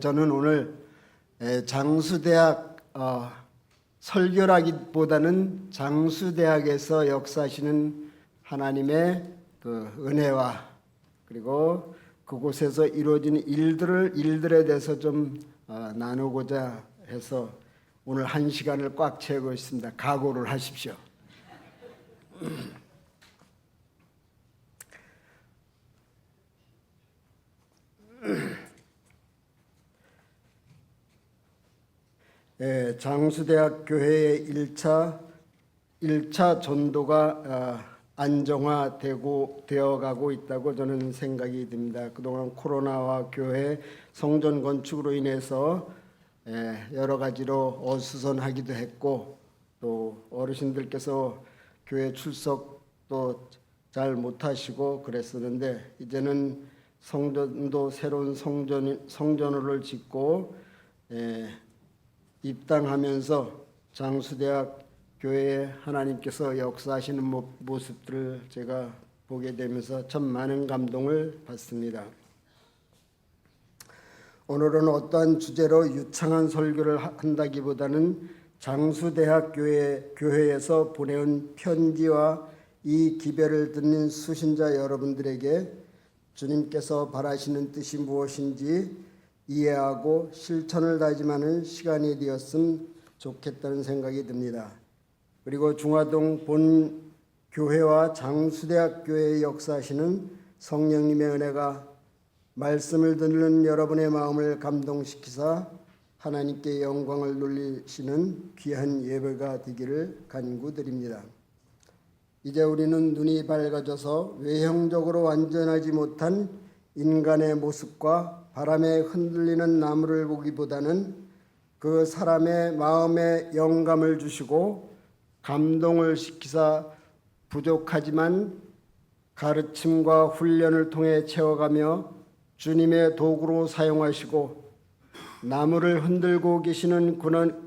저는 오늘 장수대학 설교라기보다는 장수대학에서 역사하시는 하나님의 그 은혜와 그리고 그곳에서 이루어진 일들에 대해서 좀 나누고자 해서 오늘 한 시간을 꽉 채우고 있습니다. 각오를 하십시오. 장수대학 교회의 1차 전도가 안정화되어 가고 있다고 저는 생각이 듭니다. 그동안 코로나와 교회 성전 건축으로 인해서 여러 가지로 어수선하기도 했고 또 어르신들께서 교회 출석도 잘 못하시고 그랬었는데 이제는 성전도 새로운 성전을 짓고 입당하면서 장수대학 교회에 하나님께서 역사하시는 모습들을 제가 보게 되면서 참 많은 감동을 받습니다. 오늘은 어떠한 주제로 유창한 설교를 한다기보다는 장수대학 교회에서 보내온 편지와 이 기별을 듣는 수신자 여러분들에게 주님께서 바라시는 뜻이 무엇인지 이해하고 실천을 다짐하는 시간이 되었으면 좋겠다는 생각이 듭니다. 그리고 중화동 본 교회와 장수대학 교회의 역사하시는 성령님의 은혜가 말씀을 듣는 여러분의 마음을 감동시키사 하나님께 영광을 돌리시는 귀한 예배가 되기를 간구드립니다. 이제 우리는 눈이 밝아져서 외형적으로 완전하지 못한 인간의 모습과 바람에 흔들리는 나무를 보기보다는 그 사람의 마음에 영감을 주시고 감동을 시키사 부족하지만 가르침과 훈련을 통해 채워가며 주님의 도구로 사용하시고 나무를 흔들고 계시는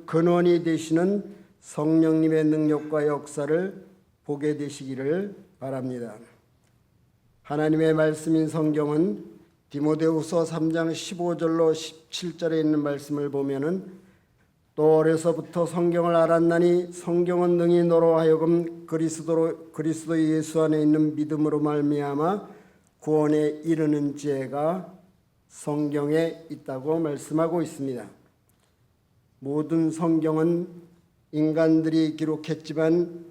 근원이 되시는 성령님의 능력과 역사를 보게 되시기를 바랍니다. 하나님의 말씀인 성경은 디모데후서 3장 15절로 17절에 있는 말씀을 보면은 또 어려서부터 성경을 알았나니 성경은 능히 너로 하여금 그리스도 예수 안에 있는 믿음으로 말미암아 구원에 이르는 지혜가 성경에 있다고 말씀하고 있습니다. 모든 성경은 인간들이 기록했지만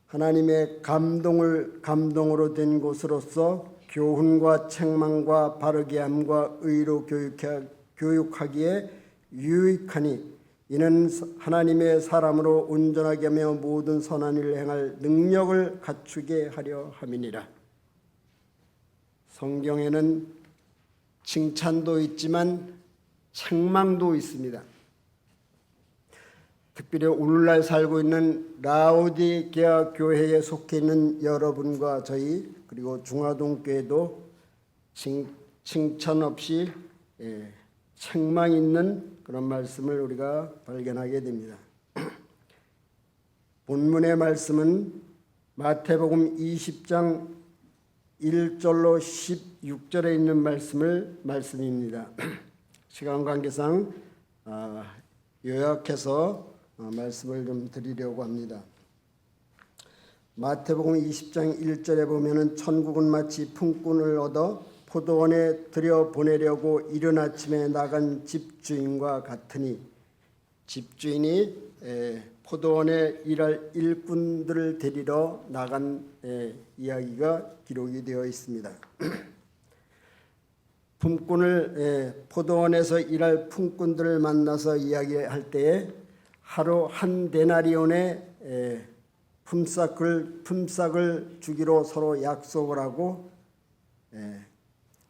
하나님의 감동으로 된 것으로서 교훈과 책망과 바르게 함과 의로 교육하기에 유익하니 이는 하나님의 사람으로 온전하게 하며 모든 선한 일을 행할 능력을 갖추게 하려 함이니라. 성경에는 칭찬도 있지만 책망도 있습니다. 특별히 오늘날 살고 있는 라오디게아 교회에 속해 있는 여러분과 저희 그리고 중화동 교회도 칭찬 없이 책망 있는 그런 말씀을 우리가 발견하게 됩니다. 본문의 말씀은 마태복음 20장 1절로 16절에 있는 말씀입니다. 시간 관계상 요약해서 말씀을 좀 드리려고 합니다. 마태복음 20장 1절에 보면은 천국은 마치 품꾼을 얻어 포도원에 들여보내려고 이른 아침에 나간 집주인과 같으니 집주인이 포도원에 일할 일꾼들을 데리러 나간 이야기가 기록이 되어 있습니다. 포도원에서 일할 품꾼들을 만나서 이야기할 때에 하루 한 데나리온의 품삯을 주기로 서로 약속을 하고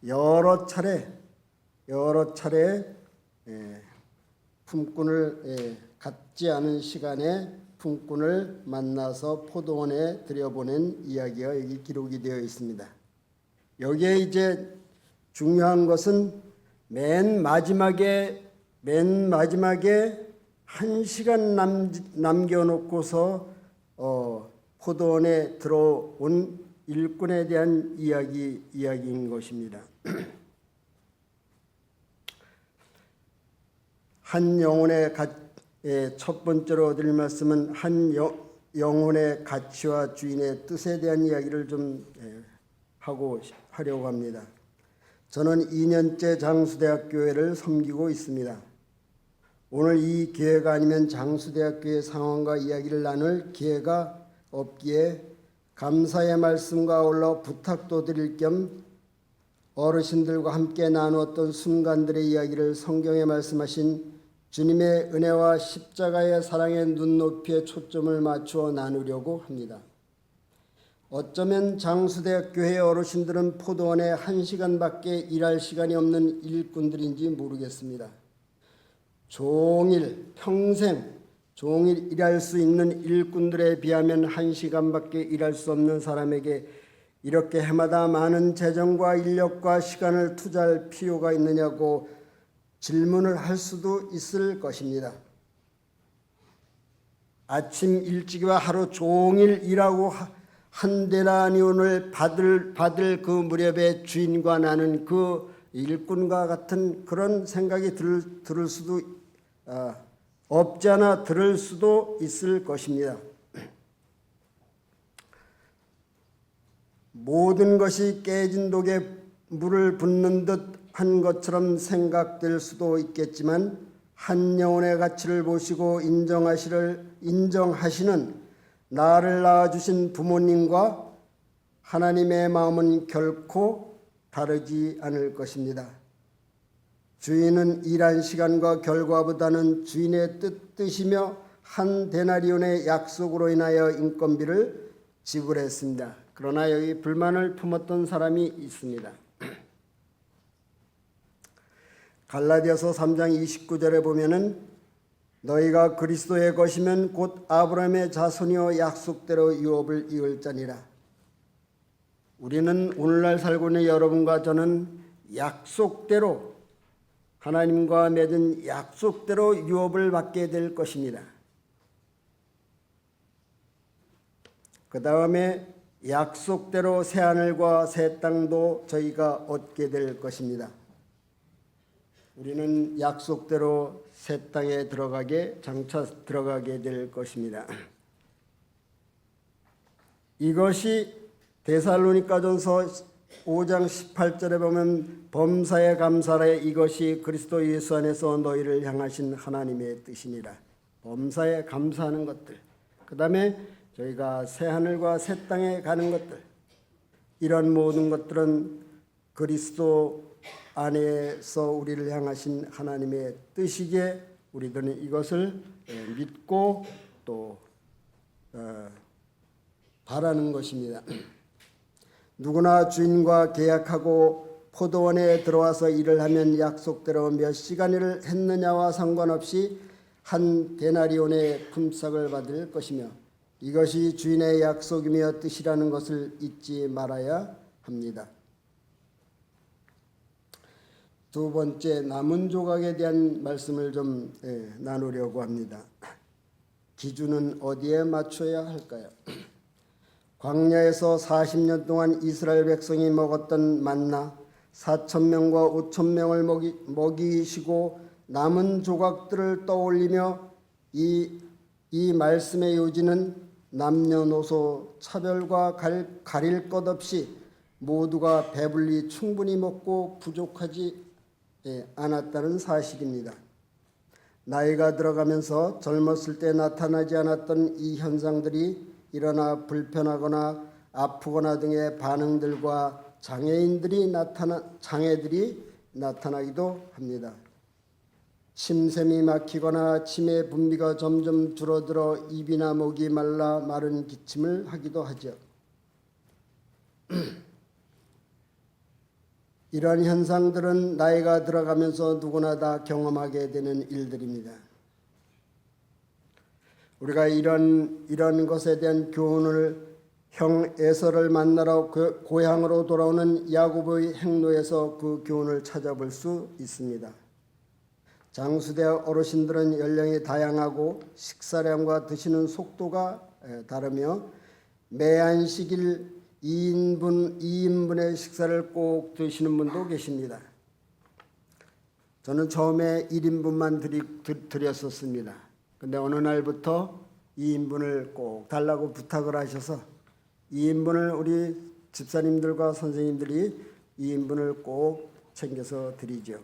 여러 차례 품꾼을 갖지 않은 시간에 품꾼을 만나서 포도원에 들여보낸 이야기가 여기 기록이 되어 있습니다. 여기에 이제 중요한 것은 맨 마지막에 한 시간 남겨놓고서 포도원에 들어온 일꾼에 대한 이야기인 것입니다. 한 영혼의 첫 번째로 드릴 말씀은 한 영혼의 가치와 주인의 뜻에 대한 이야기를 좀 하려고 합니다. 저는 2년째 장수대학교회를 섬기고 있습니다. 오늘 이 기회가 아니면 장수대학교의 상황과 이야기를 나눌 기회가 없기에 감사의 말씀과 아울러 부탁도 드릴 겸 어르신들과 함께 나누었던 순간들의 이야기를 성경에 말씀하신 주님의 은혜와 십자가의 사랑의 눈높이에 초점을 맞추어 나누려고 합니다. 어쩌면 장수대학교회 어르신들은 포도원에 1시간밖에 일할 시간이 없는 일꾼들인지 모르겠습니다. 평생 종일 일할 수 있는 일꾼들에 비하면 1시간밖에 일할 수 없는 사람에게 이렇게 해마다 많은 재정과 인력과 시간을 투자할 필요가 있느냐고 질문을 할 수도 있을 것입니다. 아침 일찍이와 하루 종일 일하고 한 데나리온을 받을 그 무렵에 주인과 나는 그 일꾼과 같은 그런 생각이 들을 수도 없지 않아 들을 수도 있을 것입니다. 모든 것이 깨진 독에 물을 붓는 듯 한 것처럼 생각될 수도 있겠지만 한 영혼의 가치를 보시고 인정하시는 나를 낳아주신 부모님과 하나님의 마음은 결코 다르지 않을 것입니다. 주인은 일한 시간과 결과보다는 주인의 뜻이며 한 데나리온의 약속으로 인하여 인건비를 지불했습니다. 그러나 여기 불만을 품었던 사람이 있습니다. 갈라디아서 3장 29절에 보면은 너희가 그리스도의 것이면 곧 아브라함의 자손이요 약속대로 유업을 이을 자니라. 우리는 오늘날 살고 있는 여러분과 저는 약속대로 하나님과 맺은 약속대로 유업을 받게 될 것입니다. 그 다음에 약속대로 새하늘과 새 땅도 저희가 얻게 될 것입니다. 우리는 약속대로 새 땅에 장차 들어가게 될 것입니다. 이것이 데살로니가전서 5장 18절에 보면 범사에 감사하라 이것이 그리스도 예수 안에서 너희를 향하신 하나님의 뜻이니라. 범사에 감사하는 것들, 그 다음에 저희가 새하늘과 새 땅에 가는 것들, 이런 모든 것들은 그리스도 안에서 우리를 향하신 하나님의 뜻이기에 우리들은 이것을 믿고 또 바라는 것입니다. 누구나 주인과 계약하고 포도원에 들어와서 일을 하면 약속대로 몇 시간 일을 했느냐와 상관없이 한 데나리온의 품삯을 받을 것이며 이것이 주인의 약속이며 뜻이라는 것을 잊지 말아야 합니다. 두 번째, 남은 조각에 대한 말씀을 좀 나누려고 합니다. 기준은 어디에 맞춰야 할까요? 광야에서 40년 동안 이스라엘 백성이 먹었던 만나 4,000명과 5,000명을 먹이시고 남은 조각들을 떠올리며 이 말씀의 요지는 남녀노소 차별과 가릴 것 없이 모두가 배불리 충분히 먹고 부족하지 않았다는 사실입니다. 나이가 들어가면서 젊었을 때 나타나지 않았던 이 현상들이 일어나 불편하거나 아프거나 등의 반응들과 장애들이 나타나기도 합니다. 침샘이 막히거나 침의 분비가 점점 줄어들어 입이나 목이 말라 마른 기침을 하기도 하죠. 이런 현상들은 나이가 들어가면서 누구나 다 경험하게 되는 일들입니다. 우리가 이런 것에 대한 교훈을 형 에서를 만나러 고향으로 돌아오는 야고보의 행로에서 그 교훈을 찾아볼 수 있습니다. 장수대학 어르신들은 연령이 다양하고 식사량과 드시는 속도가 다르며 매 안식일 2인분의 식사를 꼭 드시는 분도 계십니다. 저는 처음에 1인분만 드렸었습니다. 근데 어느 날부터 2인분을 꼭 달라고 부탁을 하셔서 2인분을 우리 집사님들과 선생님들이 2인분을 꼭 챙겨서 드리죠.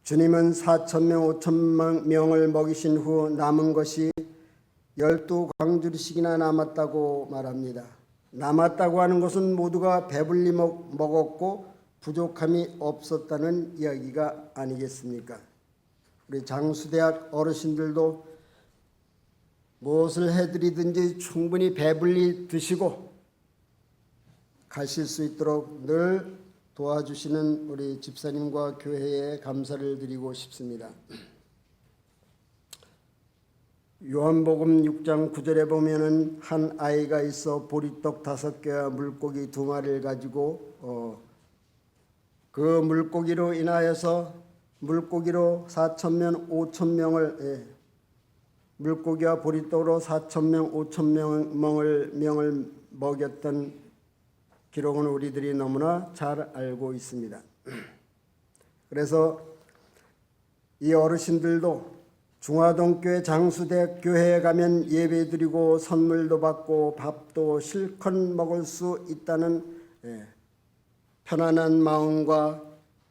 주님은 4,000명, 5,000명을 먹이신 후 남은 것이 12광주리씩이나 남았다고 말합니다. 남았다고 하는 것은 모두가 배불리 먹었고 부족함이 없었다는 이야기가 아니겠습니까? 우리 장수대학 어르신들도 무엇을 해드리든지 충분히 배불리 드시고 가실 수 있도록 늘 도와주시는 우리 집사님과 교회에 감사를 드리고 싶습니다. 요한복음 6장 9절에 보면은 한 아이가 있어 보리떡 5개와 물고기 2마리를 가지고 그 물고기로 인하여서 물고기로 4,000명, 5,000명을 물고기와 보리떡으로 4,000명, 5,000명을 먹였던 기록은 우리들이 너무나 잘 알고 있습니다. 그래서 이 어르신들도 중화동교회 장수대학 교회에 가면 예배드리고 선물도 받고 밥도 실컷 먹을 수 있다는 편안한 마음과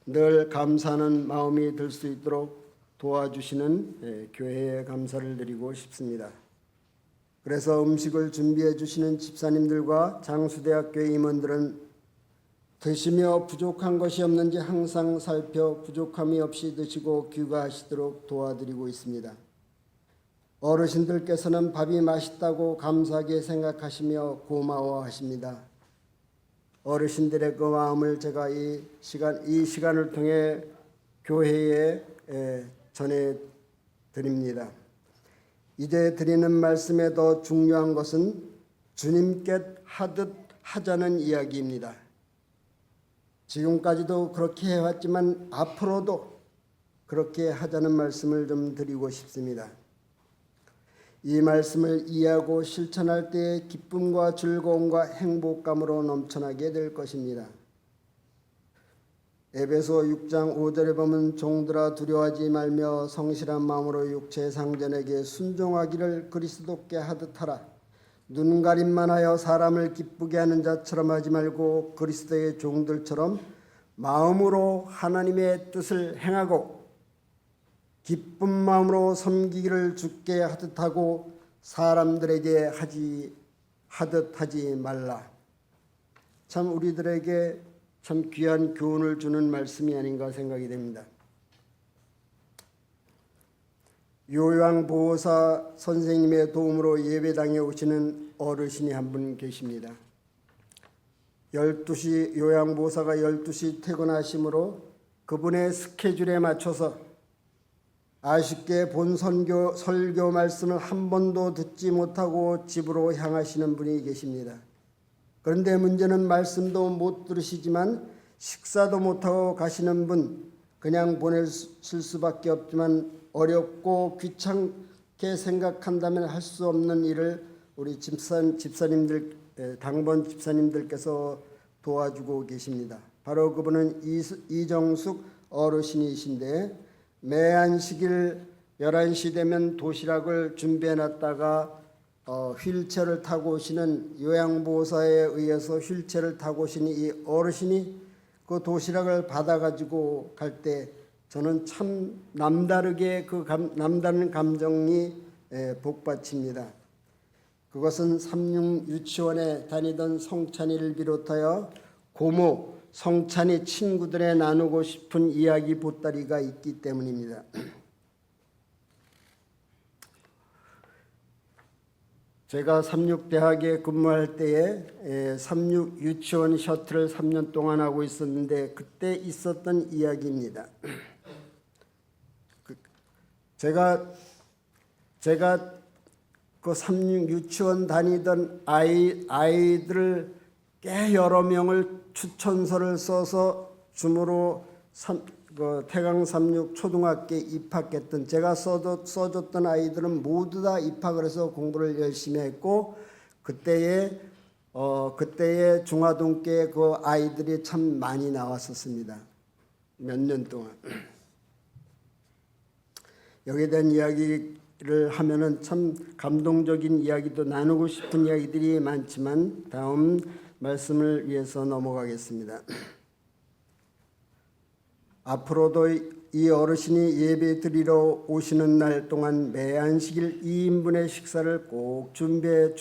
늘 감사하는 마음이 들 수 있도록 도와주시는 교회에 감사를 드리고 싶습니다. 그래서 음식을 준비해 주시는 집사님들과 장수대학교 임원들은 드시며 부족한 것이 없는지 항상 살펴 부족함이 없이 드시고 귀가하시도록 도와드리고 있습니다. 어르신들께서는 밥이 맛있다고 감사하게 생각하시며 고마워하십니다. 어르신들의 그 마음을 제가 이 시간을 통해 교회에 전해드립니다. 이제 드리는 말씀에 더 중요한 것은 주님께 하듯 하자는 이야기입니다. 지금까지도 그렇게 해왔지만 앞으로도 그렇게 하자는 말씀을 좀 드리고 싶습니다. 이 말씀을 이해하고 실천할 때의 기쁨과 즐거움과 행복감으로 넘쳐나게 될 것입니다. 에베소 6장 5절에 보면 종들아 두려워하지 말며 성실한 마음으로 육체의 상전에게 순종하기를 그리스도께 하듯 하라. 눈가림만 하여 사람을 기쁘게 하는 자처럼 하지 말고 그리스도의 종들처럼 마음으로 하나님의 뜻을 행하고 기쁜 마음으로 섬기기를 주께 하듯 하고 사람들에게 하듯 하지 말라. 참 우리들에게 참 귀한 교훈을 주는 말씀이 아닌가 생각이 됩니다. 요양보호사 선생님의 도움으로 예배당에 오시는 어르신이 한 분 계십니다. 12시 요양보호사가 12시 퇴근하시므로 그분의 스케줄에 맞춰서 아쉽게 본 설교 말씀을 한 번도 듣지 못하고 집으로 향하시는 분이 계십니다. 그런데 문제는 말씀도 못 들으시지만 식사도 못하고 가시는 분, 그냥 보내실 수밖에 없지만 어렵고 귀찮게 생각한다면 할 수 없는 일을 우리 집사님들, 당번 집사님들께서 도와주고 계십니다. 바로 그분은 이정숙 어르신이신데 매 안식일 11시 되면 도시락을 준비해 놨다가 휠체어를 타고 오시는 요양보호사에 의해서 휠체어를 타고 오시는 이 어르신이 그 도시락을 받아가지고 갈 때 저는 참 남다르게 남다른 감정이 복받칩니다. 그것은 삼육 유치원에 다니던 성찬이를 비롯하여 고모, 성찬이 친구들에 나누고 싶은 이야기 보따리가 있기 때문입니다. 제가 삼육대학에 근무할 때에 삼육 유치원 셔틀을 3년 동안 하고 있었는데 그때 있었던 이야기입니다. 제가 그 삼육 유치원 다니던 아이들을 꽤 여러 명을 추천서를 써서 줌으로 태강 삼육 초등학교에 입학했던 제가 써줬던 아이들은 모두 다 입학을 해서 공부를 열심히 했고 그때에 그때의 중화동교에 그 아이들이 참 많이 나왔었습니다. 몇 년 동안. 여기에 대한 이야기를 하면은 참 감동적인 이야기도 나누고 싶은 이야기들이 많지만 다음 말씀을 위해서 넘어가겠습니다. 앞으로도 이 어르신이 예배 드리러 오시는 날 동안 매 안식일 2인분의 식사를 꼭 준비해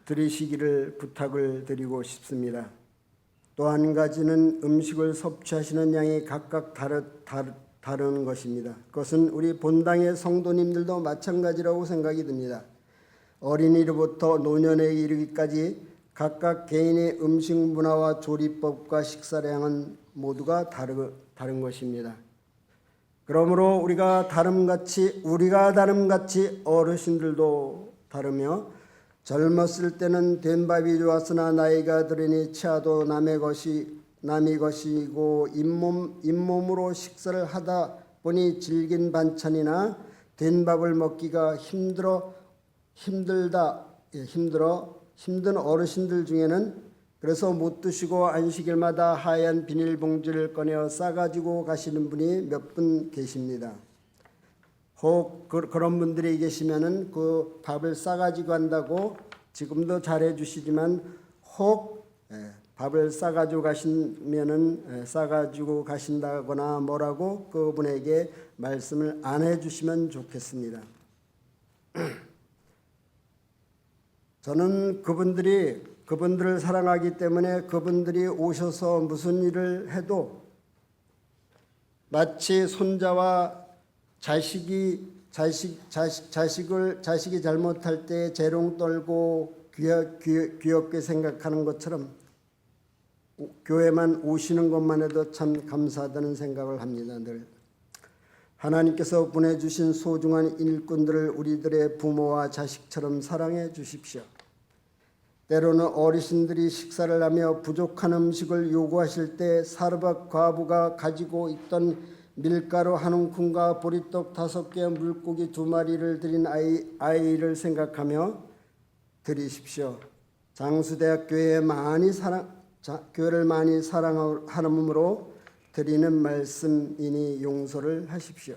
드리시기를 부탁을 드리고 싶습니다. 또 한 가지는 음식을 섭취하시는 양이 각각 다른 것입니다. 그것은 우리 본당의 성도님들도 마찬가지라고 생각이 듭니다. 어린이로부터 노년에 이르기까지 각각 개인의 음식 문화와 조리법과 식사량은 모두가 다른 것입니다. 그러므로 우리가 다름같이 어르신들도 다르며 젊었을 때는 된 밥이 좋았으나 나이가 들으니 치아도 남이 것이고 잇몸으로 식사를 하다 보니 질긴 반찬이나 된 밥을 먹기가 힘든 어르신들 중에는 그래서 못 드시고 안식일마다 하얀 비닐봉지를 꺼내 싸가지고 가시는 분이 몇 분 계십니다. 혹 그런 분들이 계시면은 그 밥을 싸가지고 간다고 지금도 잘해 주시지만 혹 밥을 싸가지고 가시면은 싸가지고 가신다거나 뭐라고 그분에게 말씀을 안 해주시면 좋겠습니다. 저는 그분들을 사랑하기 때문에 그분들이 오셔서 무슨 일을 해도 마치 손자와 자식이 잘못할 때 재롱 떨고 귀엽게 생각하는 것처럼 교회만 오시는 것만 해도 참 감사하다는 생각을 합니다. 늘 하나님께서 보내주신 소중한 일꾼들을 우리들의 부모와 자식처럼 사랑해 주십시오. 때로는 어르신들이 식사를 하며 부족한 음식을 요구하실 때 사르밧 과부가 가지고 있던 밀가루 한 움큼과 보리떡 5개, 물고기 2마리를 드린 아이를 생각하며 드리십시오. 장수대학 교회를 많이 사랑함으로 드리는 말씀이니 용서를 하십시오.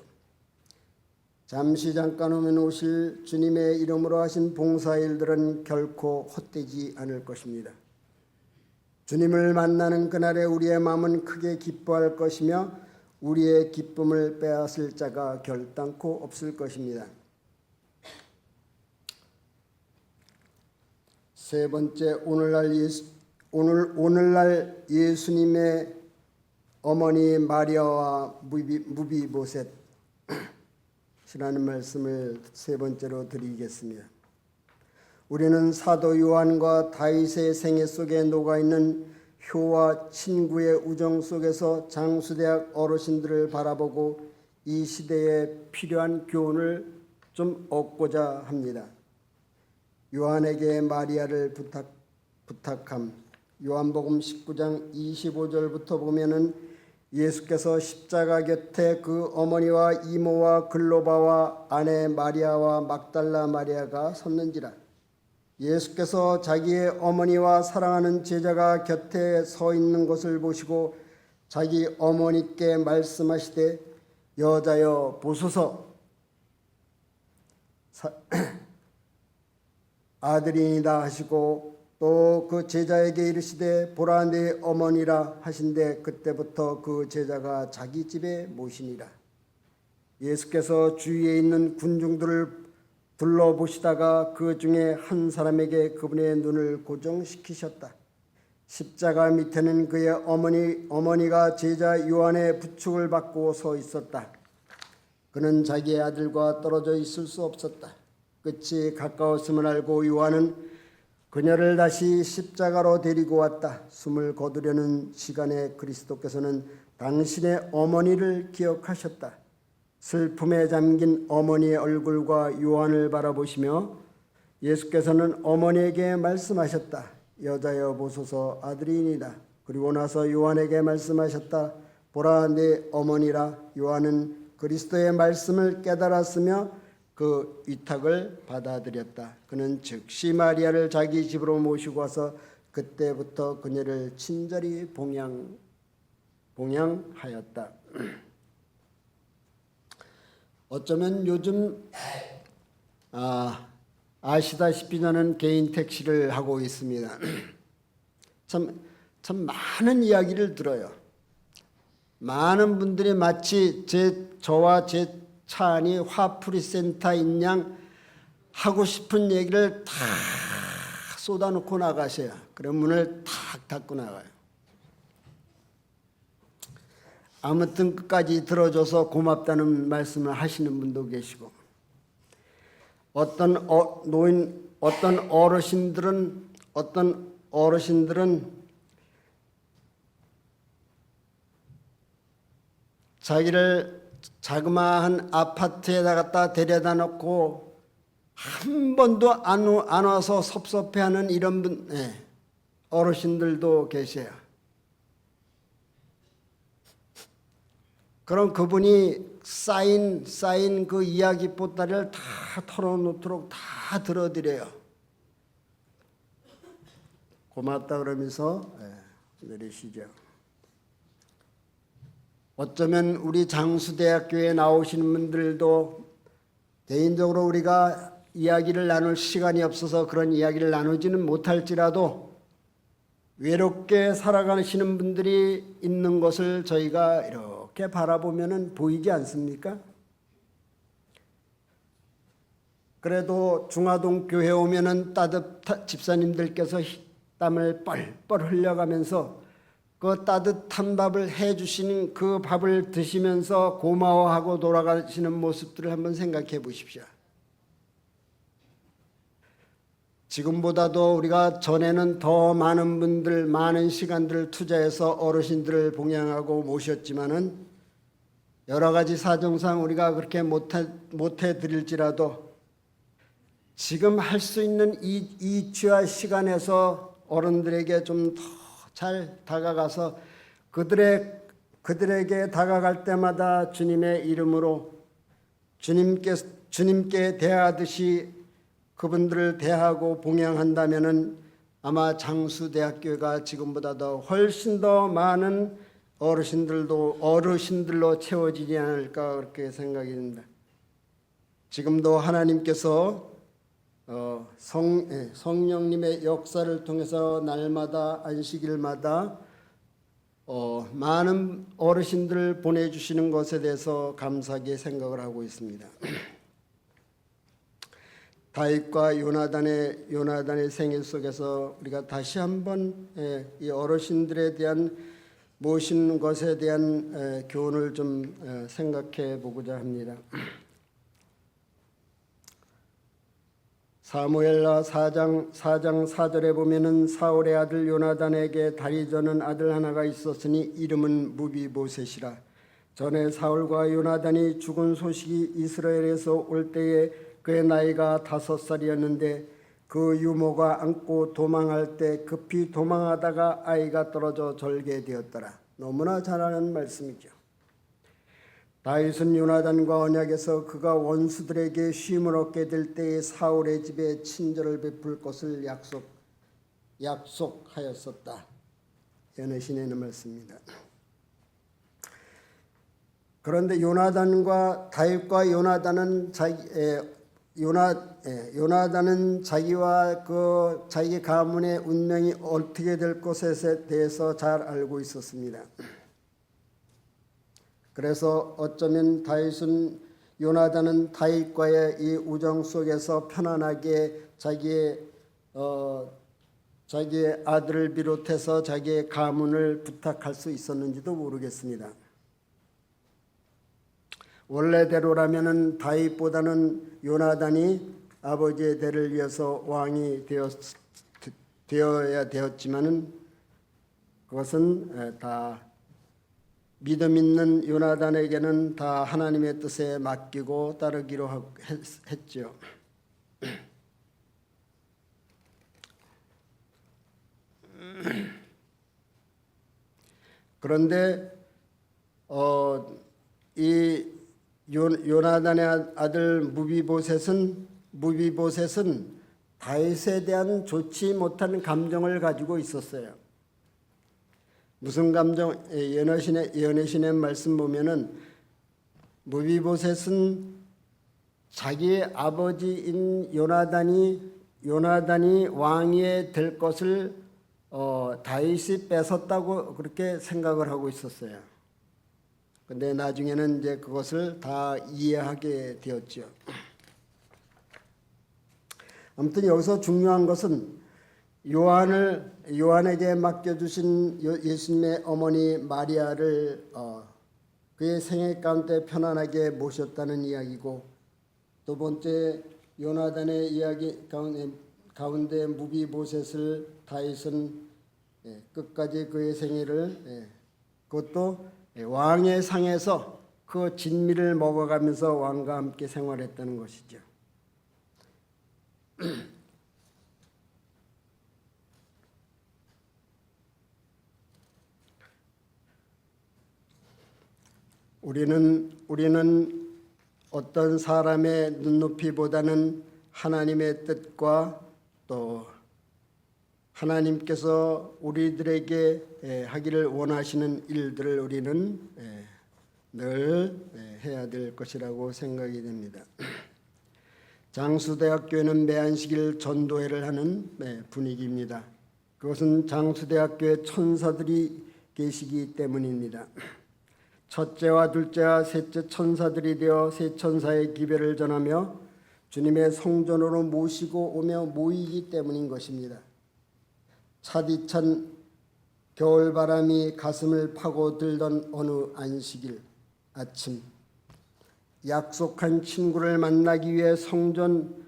잠깐 후면 오실 주님의 이름으로 하신 봉사일들은 결코 헛되지 않을 것입니다. 주님을 만나는 그날에 우리의 마음은 크게 기뻐할 것이며 우리의 기쁨을 빼앗을 자가 결단코 없을 것입니다. 세 번째, 오늘날 예수님의 어머니 마리아와 무비보셋이라는 말씀을 세 번째로 드리겠습니다. 우리는 사도 요한과 다윗의 생애 속에 녹아있는 효와 친구의 우정 속에서 장수대학 어르신들을 바라보고 이 시대에 필요한 교훈을 좀 얻고자 합니다. 요한에게 마리아를 부탁함. 요한복음 19장 25절부터 보면은 예수께서 십자가 곁에 그 어머니와 이모와 글로바와 아내 마리아와 막달라 마리아가 섰는지라. 예수께서 자기의 어머니와 사랑하는 제자가 곁에 서 있는 것을 보시고 자기 어머니께 말씀하시되 여자여 보소서 아들이니다 하시고 또 그 제자에게 이르시되 보라 내 어머니라 하신데 그때부터 그 제자가 자기 집에 모시니라. 예수께서 주위에 있는 군중들을 둘러보시다가 그 중에 한 사람에게 그분의 눈을 고정시키셨다. 십자가 밑에는 그의 어머니가 제자 요한의 부축을 받고 서 있었다. 그는 자기의 아들과 떨어져 있을 수 없었다. 끝이 가까웠음을 알고 요한은 그녀를 다시 십자가로 데리고 왔다. 숨을 거두려는 시간에 그리스도께서는 당신의 어머니를 기억하셨다. 슬픔에 잠긴 어머니의 얼굴과 요한을 바라보시며 예수께서는 어머니에게 말씀하셨다. 여자여 보소서 아들이니이다. 그리고 나서 요한에게 말씀하셨다. 보라 내 어머니라. 요한은 그리스도의 말씀을 깨달았으며 그 위탁을 받아들였다. 그는 즉시 마리아를 자기 집으로 모시고 와서 그때부터 그녀를 친절히 봉양하였다. 어쩌면 요즘 아시다시피 저는 개인 택시를 하고 있습니다. 참 많은 이야기를 들어요. 많은 분들이 마치 저와 제 차 안이 화풀이 센터인 양 하고 싶은 얘기를 다 쏟아놓고 나가셔요. 그럼 문을 탁 닫고 나가요. 아무튼 끝까지 들어줘서 고맙다는 말씀을 하시는 분도 계시고, 어떤 어르신들은 자기를 자그마한 아파트에다 갖다 데려다 놓고 한 번도 안 와서 섭섭해하는 이런 어르신들도 계세요. 그럼 그분이 쌓인 그 이야기 보따리를 다 털어놓도록 다 들어드려요. 고맙다 그러면서 내리시죠. 어쩌면 우리 장수대학교에 나오시는 분들도 개인적으로 우리가 이야기를 나눌 시간이 없어서 그런 이야기를 나누지는 못할지라도 외롭게 살아가시는 분들이 있는 것을 저희가 이렇게 바라보면 보이지 않습니까? 그래도 중화동 교회 오면은 집사님들께서 땀을 뻘뻘 흘려가면서 그 따뜻한 밥을 해주시는 그 밥을 드시면서 고마워하고 돌아가시는 모습들을 한번 생각해 보십시오. 지금보다도 우리가 전에는 더 많은 시간들을 투자해서 어르신들을 봉양하고 모셨지만은 여러 가지 사정상 우리가 그렇게 못해 드릴지라도 지금 할 수 있는 이 취할 시간에서 어른들에게 좀 더 잘 다가가서 그들에게 다가갈 때마다 주님의 이름으로 주님께 대하듯이 그분들을 대하고 봉양한다면은 아마 장수대학교가 지금보다 더 훨씬 더 많은 어르신들로 채워지지 않을까 그렇게 생각이 듭니다. 지금도 하나님께서 성령님의 역사를 통해서 날마다 안식일마다 많은 어르신들을 보내주시는 것에 대해서 감사하게 생각을 하고 있습니다. 다윗과 요나단의 생일 속에서 우리가 다시 한번 이 어르신들에 대한 모시는 것에 대한 교훈을 좀 생각해 보고자 합니다. 사무엘하 4장 4절에 보면은 사울의 아들 요나단에게 다리 저는 아들 하나가 있었으니 이름은 무비보셋이라. 전에 사울과 요나단이 죽은 소식이 이스라엘에서 올 때에 그의 나이가 5살이었는데 그 유모가 안고 도망할 때 급히 도망하다가 아이가 떨어져 절개되었더라. 너무나 잘 아는 말씀이죠. 다윗은 요나단과 언약에서 그가 원수들에게 쉼을 얻게 될 때에 사울의 집에 친절을 베풀 것을 약속하였었다. 연애신에는 말씀입니다. 그런데 다윗과 요나단은 자기와 자기 가문의 운명이 어떻게 될 것에 대해서 잘 알고 있었습니다. 그래서 어쩌면 요나단은 다윗과의 이 우정 속에서 편안하게 자기의 아들을 비롯해서 자기의 가문을 부탁할 수 있었는지도 모르겠습니다. 원래대로라면은 다윗보다는 요나단이 아버지의 대를 이어서 왕이 되어야 되었지만은 그것은 다 믿음 있는 요나단에게는 다 하나님의 뜻에 맡기고 따르기로 했죠. 그런데 이 요나단의 아들 무비보셋은 다윗에 대한 좋지 못한 감정을 가지고 있었어요. 무슨 감정? 예언의 말씀 보면은 무비보셋은 자기의 아버지인 요나단이 왕이 될 것을 다윗이 뺏었다고 그렇게 생각을 하고 있었어요. 근데 나중에는 이제 그것을 다 이해하게 되었죠. 아무튼 여기서 중요한 것은 요한에게 맡겨주신 예수님의 어머니 마리아를 그의 생애 가운데 편안하게 모셨다는 이야기고, 두 번째 요나단의 이야기 가운데 무비보셋을 다윗은 끝까지 그의 생애를 그것도 왕의 상에서 그 진미를 먹어가면서 왕과 함께 생활했다는 것이죠. 우리는 어떤 사람의 눈높이보다는 하나님의 뜻과 또 하나님께서 우리들에게 하기를 원하시는 일들을 우리는 늘 해야 될 것이라고 생각이 됩니다. 장수대학교에는 매한식일 전도회를 하는 분위기입니다. 그것은 장수대학교에 천사들이 계시기 때문입니다. 첫째와 둘째와 셋째 천사들이 되어 세 천사의 기별을 전하며 주님의 성전으로 모시고 오며 모이기 때문인 것입니다. 차디찬 겨울바람이 가슴을 파고들던 어느 안식일 아침, 약속한 친구를 만나기 위해 성전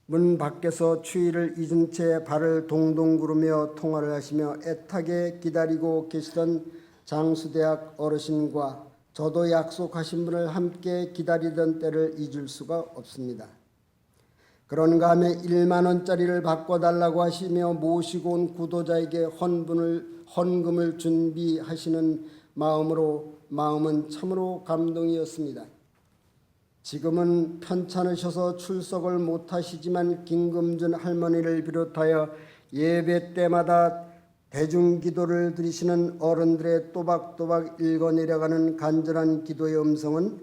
문 밖에서 추위를 잊은 채 발을 동동 구르며 통화를 하시며 애타게 기다리고 계시던 장수대학 어르신과 저도 약속하신 분을 함께 기다리던 때를 잊을 수가 없습니다. 그런가 하면 1만 원짜리를 바꿔달라고 하시며 모시고 온 구도자에게 헌금을 준비하시는 마음은 참으로 감동이었습니다. 지금은 편찮으셔서 출석을 못하시지만 김금준 할머니를 비롯하여 예배 때마다 대중기도를 드리시는 어른들의 또박또박 읽어내려가는 간절한 기도의 음성은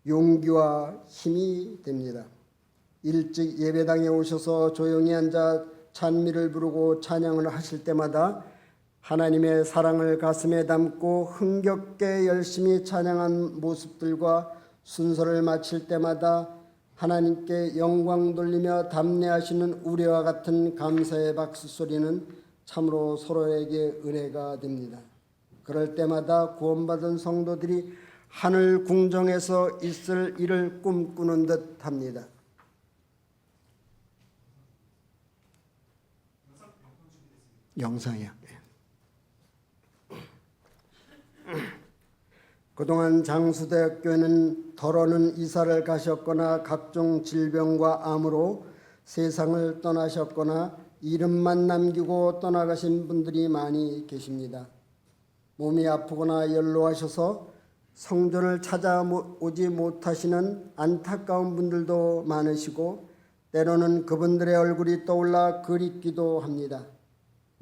용기와 힘이 됩니다. 일찍 예배당에 오셔서 조용히 앉아 찬미를 부르고 찬양을 하실 때마다 하나님의 사랑을 가슴에 담고 흥겹게 열심히 찬양한 모습들과 순서를 마칠 때마다 하나님께 영광 돌리며 담내하시는 우리와 같은 감사의 박수 소리는 참으로 서로에게 은혜가 됩니다. 그럴 때마다 구원받은 성도들이 하늘 궁정에서 있을 일을 꿈꾸는 듯 합니다. 영상이요. 그동안 장수대학교에는 덜어는 이사를 가셨거나 각종 질병과 암으로 세상을 떠나셨거나 이름만 남기고 떠나가신 분들이 많이 계십니다. 몸이 아프거나 연로하셔서 성전을 찾아오지 못하시는 안타까운 분들도 많으시고 때로는 그분들의 얼굴이 떠올라 그립기도 합니다.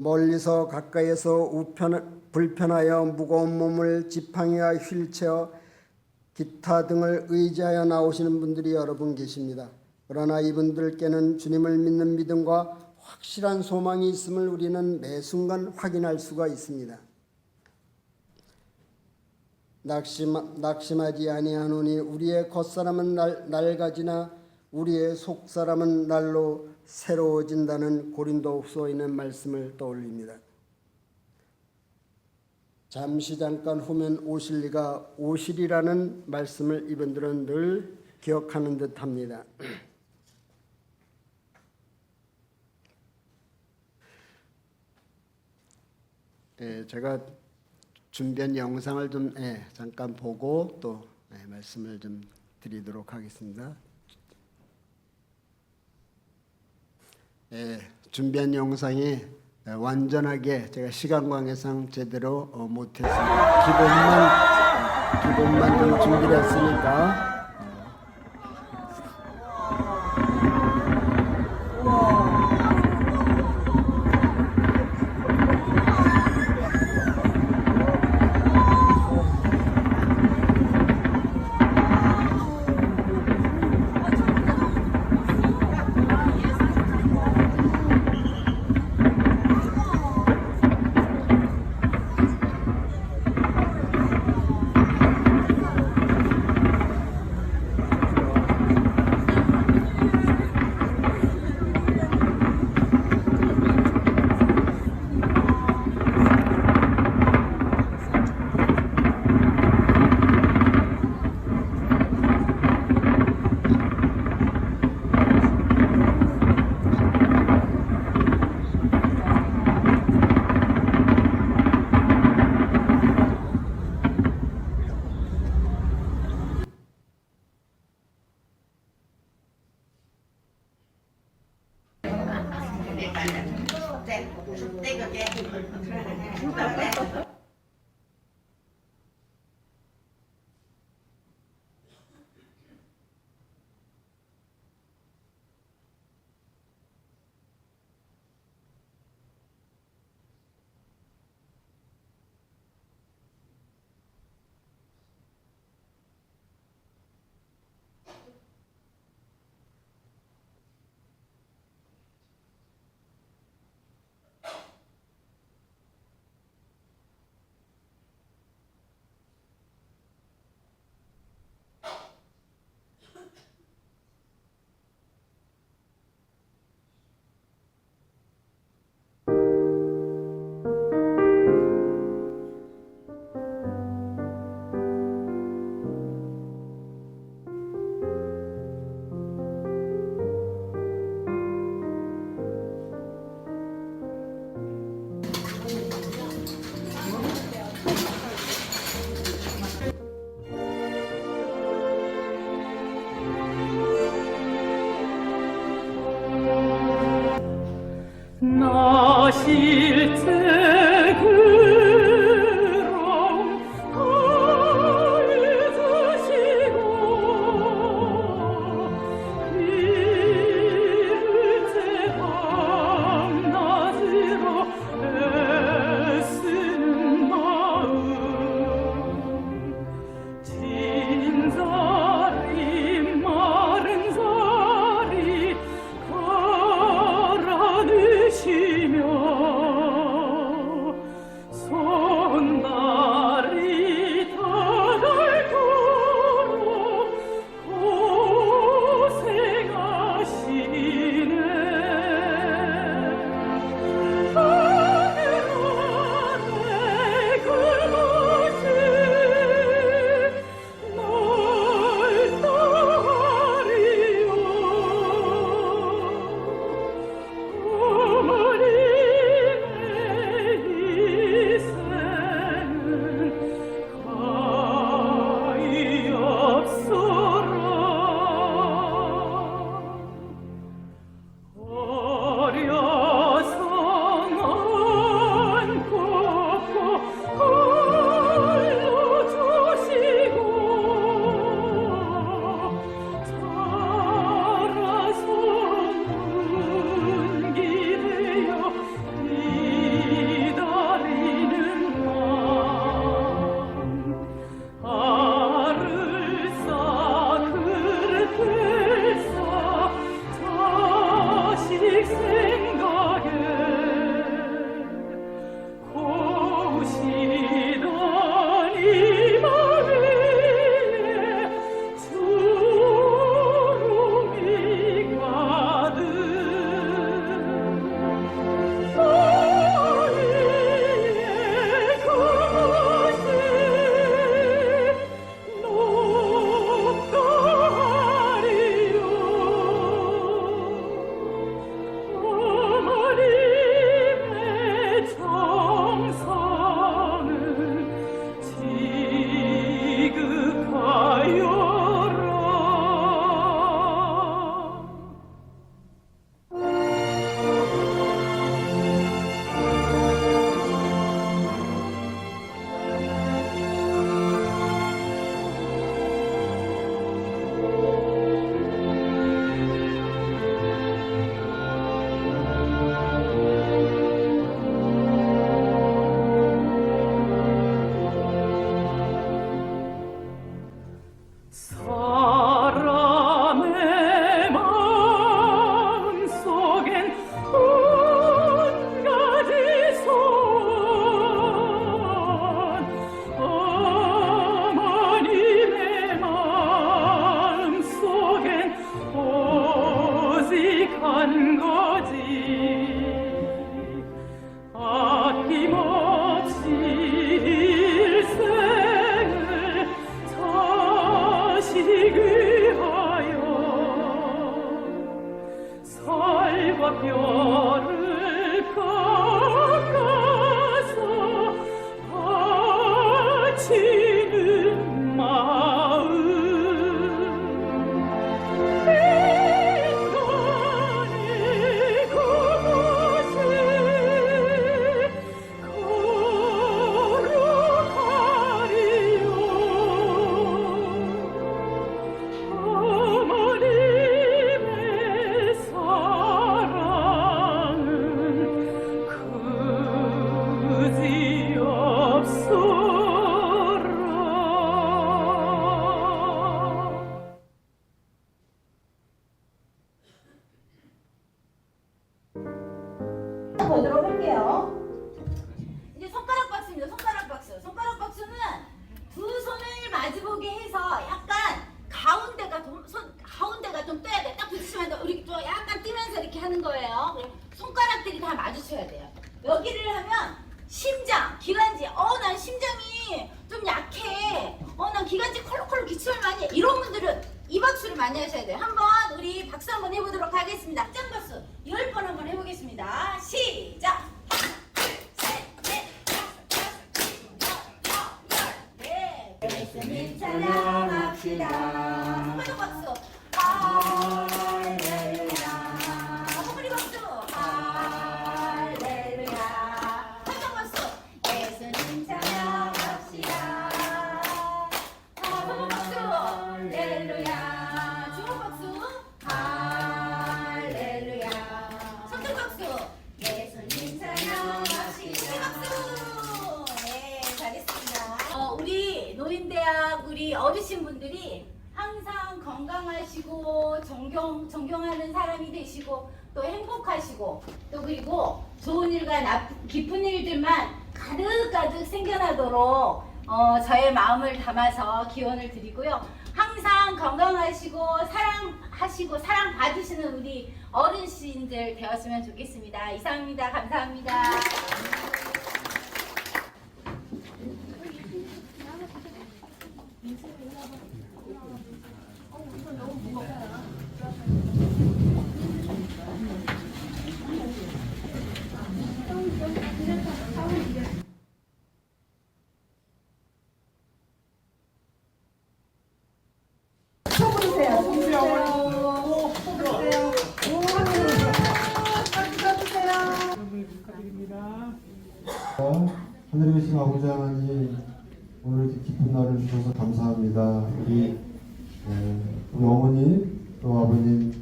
멀리서 가까이에서 불편하여 무거운 몸을 지팡이와 휠체어, 기타 등을 의지하여 나오시는 분들이 여러 분 계십니다. 그러나 이분들께는 주님을 믿는 믿음과 확실한 소망이 있음을 우리는 매 순간 확인할 수가 있습니다. 낙심하지 아니하노니 우리의 겉사람은 낡아지나 우리의 속사람은 날로 새로워진다는 고린도후서에 있는 말씀을 떠올립니다. 잠깐 후면 오시리라는 말씀을 이분들은 늘 기억하는 듯합니다. 제가 준비한 영상을 좀 잠깐 보고 또 말씀을 좀 드리도록 하겠습니다. 준비한 영상이 완전하게 제가 시간 관계상 제대로 못했습니다. 기본만 좀 준비를 했으니까 나 실제 그럼 다 잊으시고 일제 밤낮으로 애쓰는 마음 진자리 마른 자리 가라앉으시며 손다리 다달도록 고생하시네. 보도록 할게요. 이제 손가락 박수입니다. 손가락 박수. 손가락 박수는 두 손을 마주보게 해서 약간 가운데가 좀 떠야 돼. 딱 부딪히면 안 돼. 우리 또 약간 뛰면서 이렇게 하는 거예요. 손가락들이 다 마주쳐야 돼요. 여기를 하면 심장, 기관지. 난 심장이 좀 약해. 난 기관지 콜록콜록 기침을 많이 해. 이런 분들은 이 박수를 많이 하셔야 돼요. 한번 우리 박수 한번 해보도록 하겠습니다. 짱 박수 10번 한번 해보겠습니다. 시작! 하나, 둘, 셋, 넷, 다섯, 여섯, 일곱, 열. 예수님 찬양합시다. 한번 박수. 할렐루야. 한번 박수. 할렐루야. 한번 박수. 예수님 찬양합시다. 한번 박수. 할렐루야. 주먹 박수. 할렐루야. 손톱 박수. 예수님 찬양합시다. 박수. 네, 잘했습니다. 우리 노인대학 우리 어르신분들이 항상 건강하시고 존경하는 사람이 되시고 또 행복하시고 또 그리고 좋은 일과 기쁜 일들만 가득가득 생겨나도록 저의 마음을 담아서 기원을 드리고요. 항상 건강하시고 사랑하시고 사랑받으시는 우리 어르신들 되었으면 좋겠습니다. 이상입니다. 감사합니다. 하늘에 계신 아버지 하나님, 오늘 이렇게 기쁜 날을 주셔서 감사합니다. 우리 어머니 또 아버님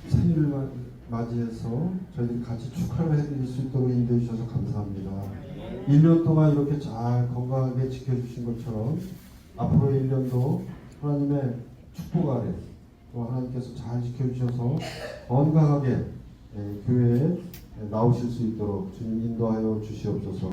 생일을 맞이해서 저희들이 같이 축하를 해드릴 수 있도록 인도해 주셔서 감사합니다. 1년 동안 이렇게 잘 건강하게 지켜주신 것처럼 앞으로 1년도 하나님의 축복 아래 또 하나님께서 잘 지켜주셔서 건강하게 교회에 나오실 수 있도록 주님 인도하여 주시옵소서.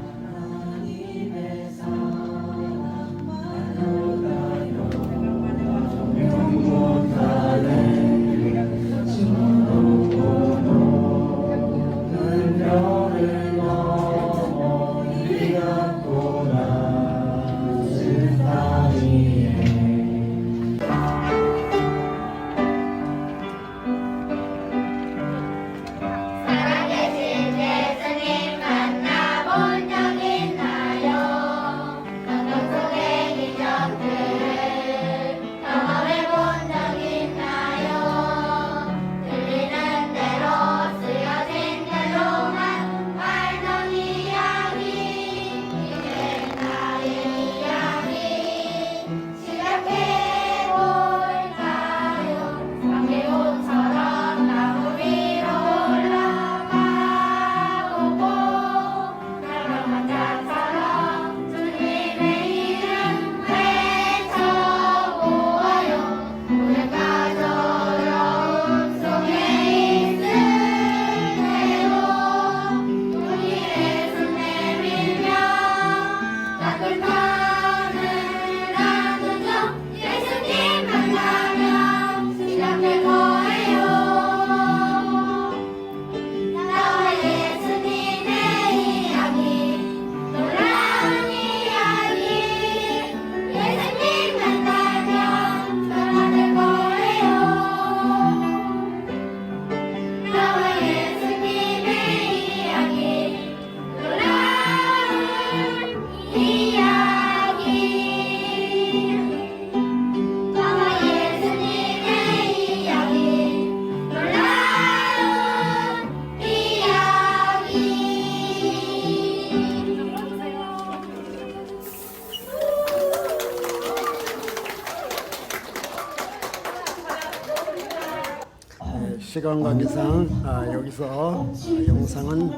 시간 관계상 여기서 영상은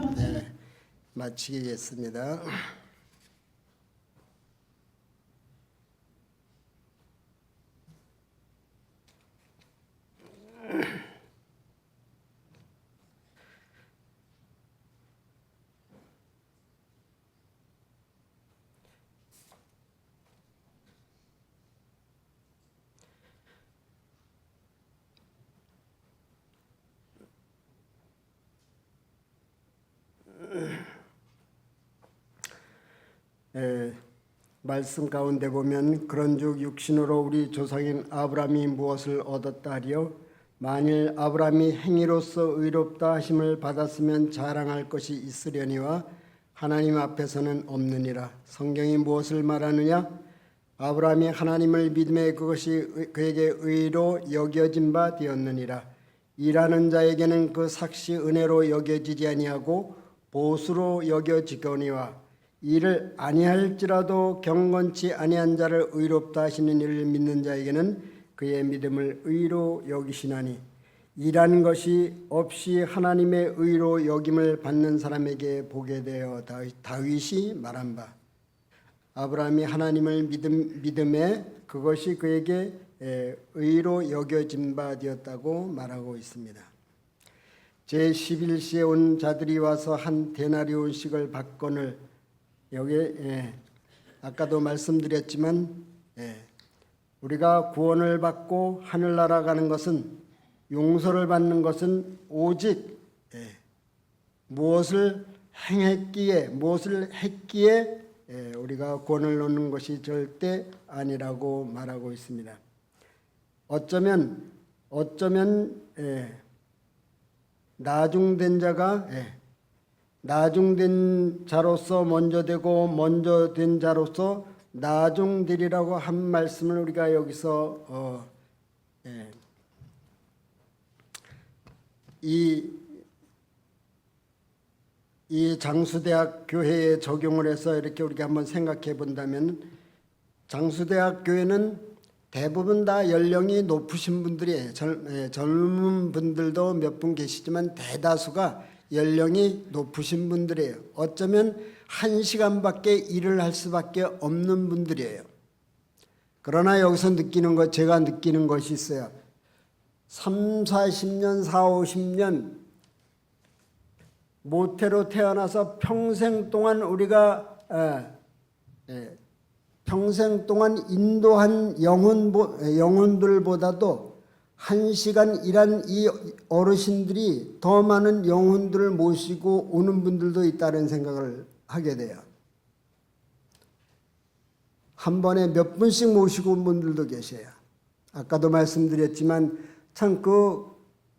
마치겠습니다. 말씀 가운데 보면 그런즉 육신으로 우리 조상인 아브라함이 무엇을 얻었다 하리요 만일 아브라함이 행위로서 의롭다 하심을 받았으면 자랑할 것이 있으려니와 하나님 앞에서는 없느니라. 성경이 무엇을 말하느냐? 아브라함이 하나님을 믿음에 그것이 그에게 의로 여겨진 바 되었느니라. 일하는 자에게는 그 삭시 은혜로 여겨지지 아니하고 보수로 여겨지거니와 일을 아니할지라도 경건치 아니한 자를 의롭다 하시는 이를 믿는 자에게는 그의 믿음을 의로 여기시나니 일한 것이 없이 하나님의 의로 여김을 받는 사람에게 보게 되어 다윗이 말한 바 아브라함이 하나님을 믿음에 그것이 그에게 의로 여겨진 바 되었다고 말하고 있습니다. 제11시에 온 자들이 와서 한 데나리온씩을 받거늘 여기에 아까도 말씀드렸지만 우리가 구원을 받고 하늘나라 가는 것은 용서를 받는 것은 오직 무엇을 했기에 우리가 구원을 얻는 것이 절대 아니라고 말하고 있습니다. 어쩌면 나중된 자가 나중된 자로서 먼저 되고 먼저 된 자로서 나중되리라고 한 말씀을 우리가 여기서 이 장수대학 교회에 적용을 해서 이렇게 우리가 한번 생각해 본다면 장수대학 교회는 대부분 다 연령이 높으신 분들이에요. 젊은 분들도 몇 분 계시지만 대다수가 연령이 높으신 분들이에요. 어쩌면 1시간밖에 일을 할 수밖에 없는 분들이에요. 그러나 여기서 제가 느끼는 것이 있어요. 3, 40년, 4, 50년 모태로 태어나서 평생 동안 우리가 평생 동안 인도한 영혼들보다도 1시간 일한 이 어르신들이 더 많은 영혼들을 모시고 오는 분들도 있다는 생각을 하게 돼요. 한 번에 몇 분씩 모시고 온 분들도 계셔요. 아까도 말씀드렸지만 참 그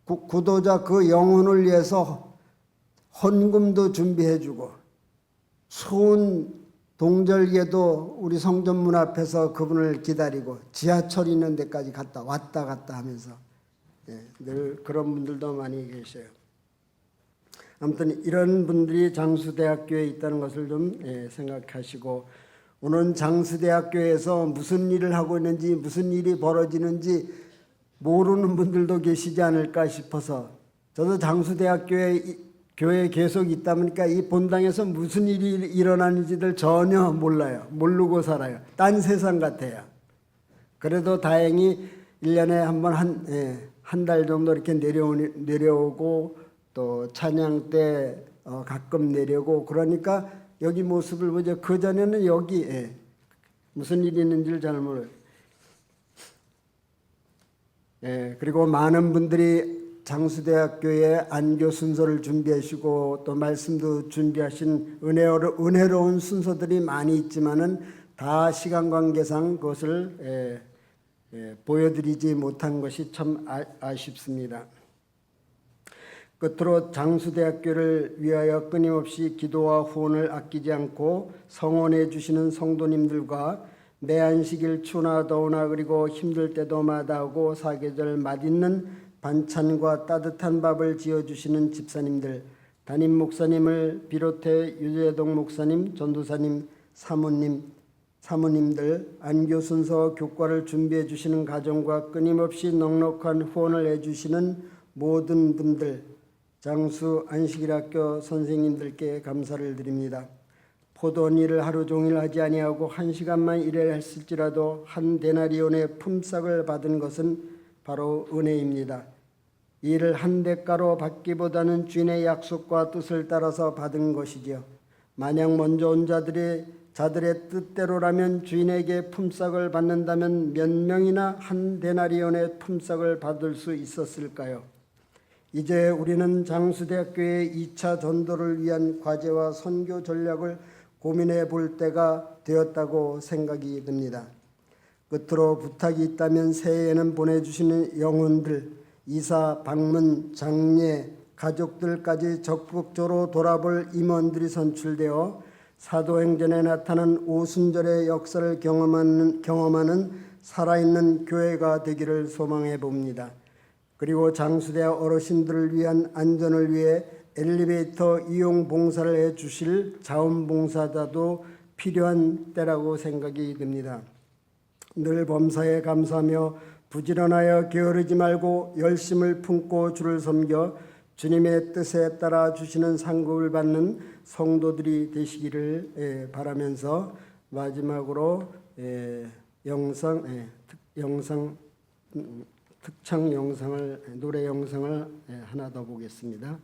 구도자 그 영혼을 위해서 헌금도 준비해주고 추운 동절기에도 우리 성전문 앞에서 그분을 기다리고 지하철 있는 데까지 왔다 갔다 하면서 늘 그런 분들도 많이 계셔요. 아무튼 이런 분들이 장수대학교에 있다는 것을 좀 생각하시고 오늘 장수대학교에서 무슨 일을 하고 있는지 무슨 일이 벌어지는지 모르는 분들도 계시지 않을까 싶어서 저도 장수대학교에 계속 있다 보니까 이 본당에서 무슨 일이 일어나는지를 전혀 몰라요. 모르고 살아요. 딴 세상 같아요. 그래도 다행히 1년에 한 번 한 달 정도 이렇게 내려오고 또 찬양 때 가끔 내려오고 그러니까 여기 모습을 보죠. 그전에는 여기 무슨 일이 있는지를 잘 몰라요. 그리고 많은 분들이 장수대학교에 안교 순서를 준비하시고 또 말씀도 준비하신 은혜로운 순서들이 많이 있지만은 다 시간 관계상 그것을 보여드리지 못한 것이 참 아쉽습니다. 끝으로 장수대학교를 위하여 끊임없이 기도와 후원을 아끼지 않고 성원해 주시는 성도님들과 매 안식일 추나 더우나 그리고 힘들 때도 마다하고 사계절 맛있는 반찬과 따뜻한 밥을 지어주시는 집사님들, 담임 목사님을 비롯해 유재동 목사님, 전도사님, 사모님들, 안교 순서 교과를 준비해 주시는 가정과 끊임없이 넉넉한 후원을 해주시는 모든 분들, 장수 안식일학교 선생님들께 감사를 드립니다. 포도원 일을 하루 종일 하지 아니하고 1시간만 일을 했을지라도 한 데나리온의 품삯을 받은 것은 바로 은혜입니다. 일을 한 대가로 받기보다는 주인의 약속과 뜻을 따라서 받은 것이지요. 만약 먼저 온 자들의 뜻대로라면 주인에게 품삯을 받는다면 몇 명이나 한 데나리온의 품삯을 받을 수 있었을까요? 이제 우리는 장수대학교의 2차 전도를 위한 과제와 선교 전략을 고민해 볼 때가 되었다고 생각이 듭니다. 끝으로 부탁이 있다면 새해에는 보내주시는 영혼들, 이사, 방문, 장례, 가족들까지 적극적으로 돌아볼 임원들이 선출되어 사도행전에 나타난 오순절의 역사를 경험하는 살아있는 교회가 되기를 소망해 봅니다. 그리고 장수대학 어르신들을 위한 안전을 위해 엘리베이터 이용 봉사를 해 주실 자원봉사자도 필요한 때라고 생각이 듭니다. 늘 범사에 감사하며 부지런하여 게으르지 말고 열심을 품고 주를 섬겨 주님의 뜻에 따라 주시는 상급을 받는 성도들이 되시기를 바라면서 마지막으로 특창 영상을 노래 영상을 하나 더 보겠습니다.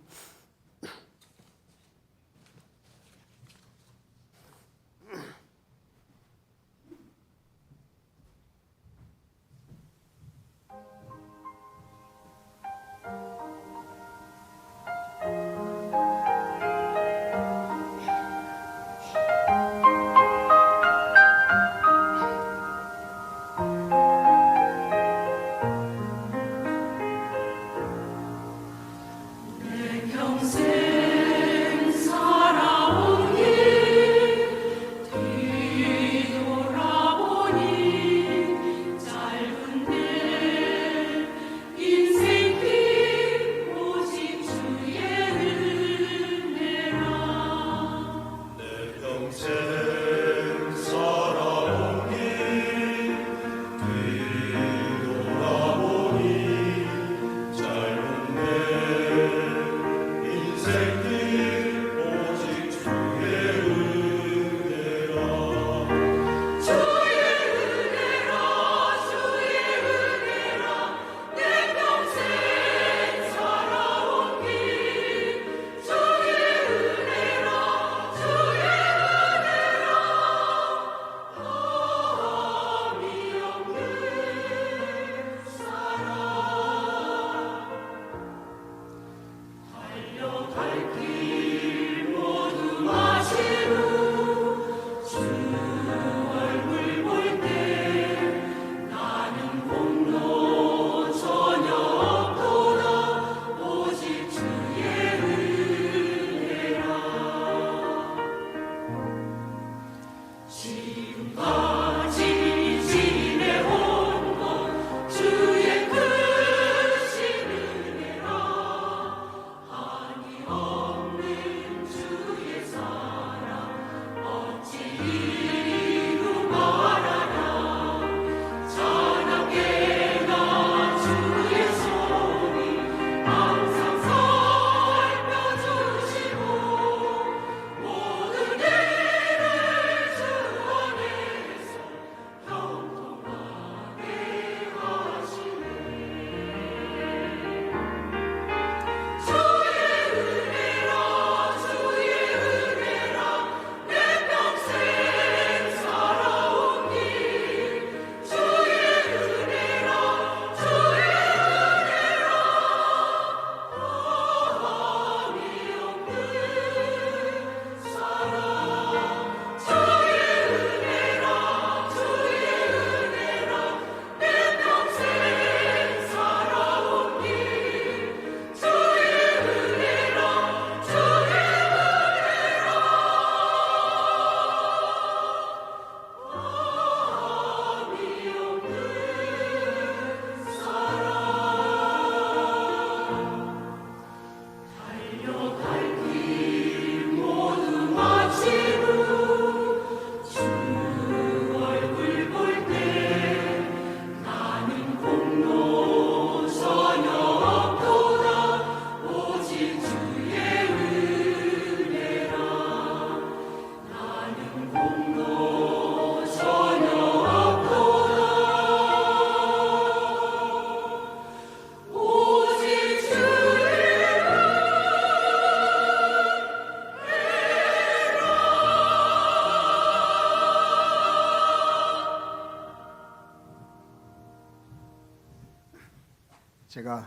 제가